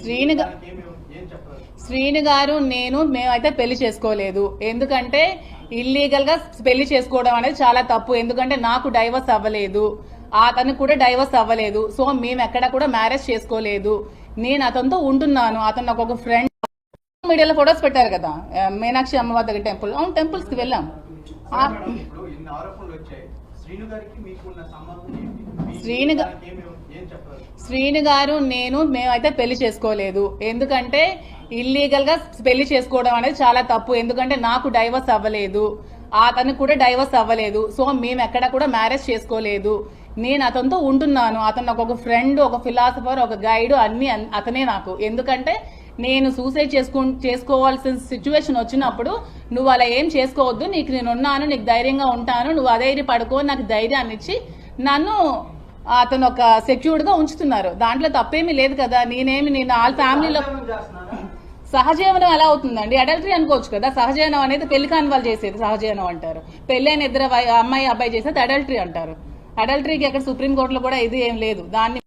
శ్రీను శ్రీను గారు మేమైతే పెళ్లి చేసుకోలేదు. ఎందుకంటే ఇల్లీగల్ గా పెళ్లి చేసుకోవడం అనేది చాలా తప్పు. ఎందుకంటే నాకు డైవర్స్ అవ్వలేదు, అతనికి కూడా డైవర్స్ అవ్వలేదు. సో మేము ఎక్కడ కూడా మ్యారేజ్ చేసుకోలేదు. నేను అతనితో ఉంటున్నాను. అతను నాకు ఒక ఫ్రెండ్. మీడియాలో ఫొటోస్ పెట్టారు కదా మీనాక్షి అమ్మవారి దగ్గర టెంపుల్. అవును, టెంపుల్స్ కి వెళ్ళాం. శ్రీను గారు మేమైతే పెళ్లి చేసుకోలేదు. ఎందుకంటే ఇల్లీగల్ గా పెళ్లి చేసుకోవడం అనేది చాలా తప్పు. ఎందుకంటే నాకు డైవర్స్ అవ్వలేదు, అతనికి కూడా డైవర్స్ అవ్వలేదు. సో మేము ఎక్కడ కూడా మ్యారేజ్ చేసుకోలేదు. నేను అతనితో ఉంటున్నాను. అతను నాకు ఒక ఫ్రెండ్, ఒక ఫిలాసఫర్, ఒక గైడ్, అన్ని అతనే నాకు. ఎందుకంటే నేను సూసైడ్ చేసుకోవాల్సిన సిచ్యువేషన్ వచ్చినప్పుడు నువ్వు అలా ఏం చేసుకోవద్దు, నీకు నేను ఉన్నాను, నీకు ధైర్యంగా ఉంటాను, నువ్వు అధైర్య పడుకో, నాకు ధైర్యాన్ని ఇచ్చి నన్ను అతను ఒక సెక్యూర్డ్ గా ఉంచుతున్నారు. దాంట్లో తప్పేమీ లేదు కదా. నేను వాళ్ళ ఫ్యామిలీలో సహజీవనం ఎలా అవుతుందండి? అడల్టరీ అనుకోవచ్చు కదా. సహజీవనం అనేది పెళ్లి కాని వాళ్ళు చేసేది సహజీవనం అంటారు. పెళ్లి అయిన ఇద్దరు అమ్మాయి అబ్బాయి చేసేది అడల్టరీ అంటారు. అడల్టరీకి ఎక్కడ సుప్రీంకోర్టులో కూడా ఇది ఏం లేదు. దాన్ని